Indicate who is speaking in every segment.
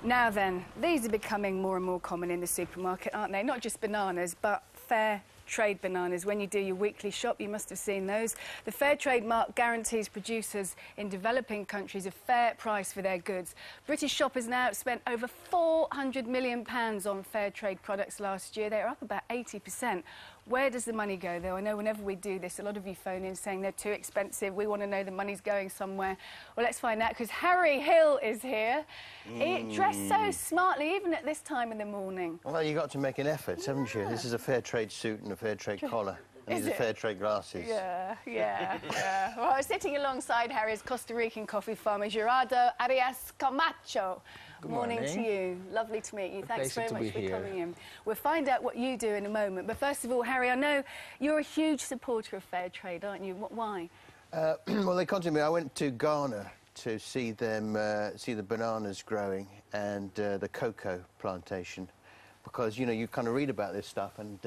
Speaker 1: Now then, these are becoming more and more common in the supermarket, aren't they? Not just bananas, but fair trade bananas. When you do your weekly shop, you must have seen those. The fair trade mark guarantees producers in developing countries a fair price for their goods. British shoppers now spent over £400 million on fair trade products last year. They're up about 80%. Where does the money go, though? I know whenever we do this, a lot of you phone in saying they're too expensive. We want to know the money's going somewhere. Well, let's find out, because Harry Hill is here. He dressed so smartly, even at this time in the morning.
Speaker 2: Well, you've got to make an effort, haven't you? This is a fair trade suit and a fair trade collar. And these are fair trade glasses.
Speaker 1: Yeah. Well, sitting alongside Harry is Costa Rican coffee farmer Gerardo Arias Camacho.
Speaker 2: Good
Speaker 1: morning to you. Lovely to meet you. Thanks very much for coming in. We'll find out what you do in a moment. But first of all, Harry, I know you're a huge supporter of fair trade, aren't you? Why?
Speaker 2: Well, they contacted me. I went to Ghana to see them, see the bananas growing and the cocoa plantation, because, you know, you kind of read about this stuff and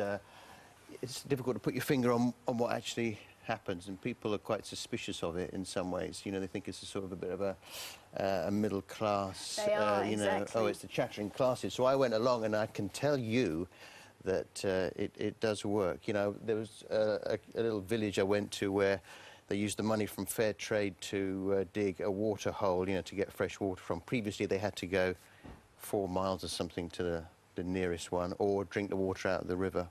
Speaker 2: it's difficult to put your finger on what actually happens, and people are quite suspicious of it in some ways. You know, they think it's a sort of a bit of a middle class,
Speaker 1: they are,
Speaker 2: you know,
Speaker 1: exactly.
Speaker 2: oh, it's the chattering classes. So I went along, and I can tell you that it does work. You know, there was a little village I went to where they used the money from fair trade to dig a water hole, you know, to get fresh water from. Previously, they had to go 4 miles or something to the nearest one, or drink the water out of the river.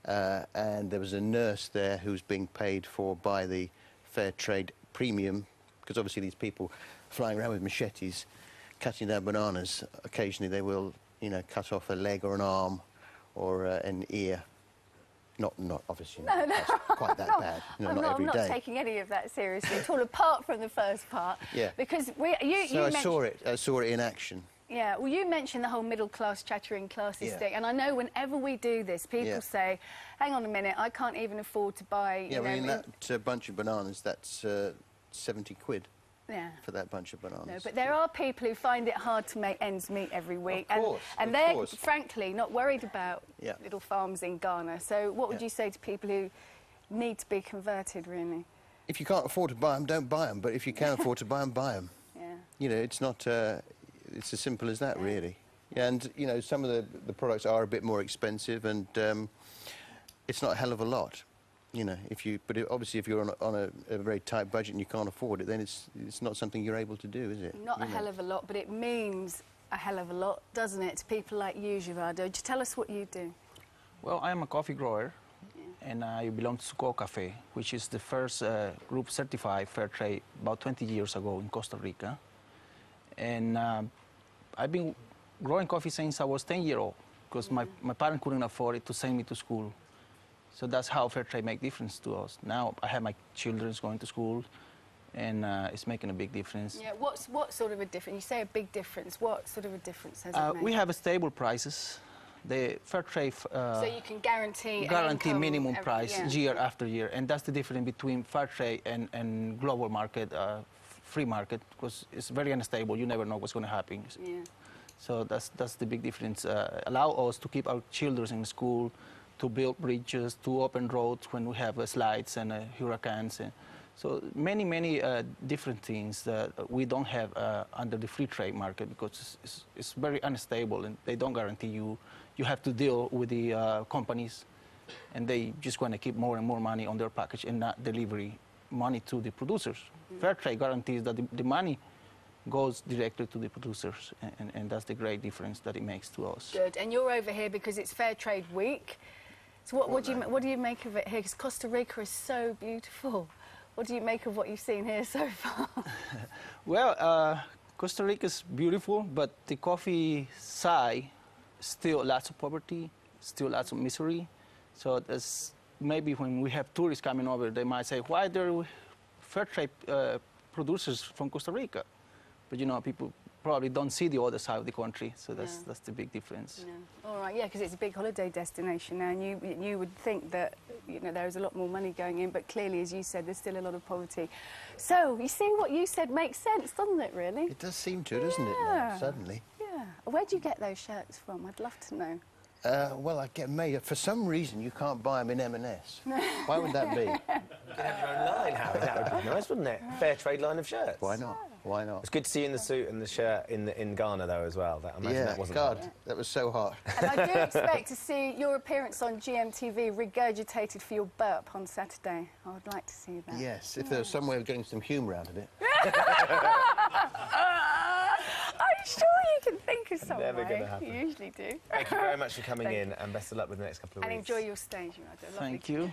Speaker 2: And there was a nurse there who was being paid for by the fair trade premium, because obviously these people flying around with machetes, cutting down bananas, occasionally they will, you know, cut off a leg or an arm or an ear. Not obviously,
Speaker 1: no.
Speaker 2: That's quite that bad. No,
Speaker 1: I'm
Speaker 2: not every day.
Speaker 1: I'm not taking any of that seriously at all, apart from the first part.
Speaker 2: Yeah.
Speaker 1: Because
Speaker 2: I saw it in action.
Speaker 1: Yeah, well, you mentioned the whole middle-class, chattering classes thing, and I know whenever we do this, people say, hang on a minute, I can't even afford to buy,
Speaker 2: you know... Yeah, well, that bunch of bananas, that's 70 quid for that bunch of bananas.
Speaker 1: No, but there are people who find it hard to make ends meet every week.
Speaker 2: And
Speaker 1: they're, frankly, not worried about little farms in Ghana. So what would you say to people who need to be converted, really?
Speaker 2: If you can't afford to buy them, don't buy them. But if you can afford to buy them, buy them.
Speaker 1: Yeah.
Speaker 2: You know, it's not... it's as simple as that, really. Yeah, and, you know, some of the products are a bit more expensive, and it's not a hell of a lot, you know. Obviously, if you're on a very tight budget and you can't afford it, then it's not something you're able to do, is it?
Speaker 1: Not a hell of a lot, but it means a hell of a lot, doesn't it, to people like you, Gerardo? Just tell us what you do.
Speaker 3: Well, I am a coffee grower, and I belong to Suco Cafe, which is the first group certified fair trade about 20 years ago in Costa Rica. And I've been growing coffee since I was 10-year-old, because my parents couldn't afford it to send me to school. So that's how fair trade makes difference to us. Now I have my children going to school, and it's making a big difference.
Speaker 1: Yeah, what sort of a difference? You say a big difference. What sort of a difference has it made?
Speaker 3: We have stable prices. The fair trade...
Speaker 1: so you can guarantee
Speaker 3: minimum price year after year, and that's the difference between fair trade and global market, free market, because it's very unstable. You never know what's going to happen.
Speaker 1: Yeah. So
Speaker 3: that's the big difference. Allow us to keep our children in school, to build bridges, to open roads when we have slides and hurricanes. So many different things that we don't have under the free trade market, because it's very unstable, and they don't guarantee you. You have to deal with the companies, and they just want to keep more and more money on their package and not deliver money to the producers. Fair trade guarantees that the money goes directly to the producers, and that's the great difference that it makes to us.
Speaker 1: Good. And you're over here because it's Fair Trade Week. So what do you make of it here? Because Costa Rica is so beautiful. What do you make of what you've seen here so far?
Speaker 3: Well, Costa Rica is beautiful, but the coffee side, still lots of poverty, still lots of misery. So there's maybe when we have tourists coming over, they might say, why there are fair trade producers from Costa Rica? But, you know, people probably don't see the other side of the country, so that's the big difference.
Speaker 1: Yeah. All right, yeah, because it's a big holiday destination now, and you would think that, you know, there is a lot more money going in, but clearly, as you said, there's still a lot of poverty. So, you see, what you said makes sense, doesn't it, really?
Speaker 2: It does seem to, doesn't it, now, suddenly?
Speaker 1: Yeah. Where do you get those shirts from? I'd love to know.
Speaker 2: Well, I get made. For some reason, you can't buy them in M&S. Why would that be?
Speaker 4: You could have your own line, Harry. That would be nice, wouldn't it? Fair trade line of shirts.
Speaker 2: Why not? Why not?
Speaker 4: It's good to see you in the suit and the shirt in Ghana, though, as well. I imagine that wasn't
Speaker 2: God,
Speaker 4: hard.
Speaker 2: that was so hot.
Speaker 1: And I do expect to see your appearance on GMTV regurgitated for your burp on Saturday. I would like to see that.
Speaker 2: Yes, if there was some way of getting some humour out of it.
Speaker 1: I'm sure you can think of some
Speaker 4: Never
Speaker 1: way.
Speaker 4: gonna happen.
Speaker 1: You usually do.
Speaker 4: Thank you very much for coming in, and best of luck with the next couple of
Speaker 1: And
Speaker 4: weeks.
Speaker 1: enjoy your stage. You had a lovely
Speaker 3: Thank you.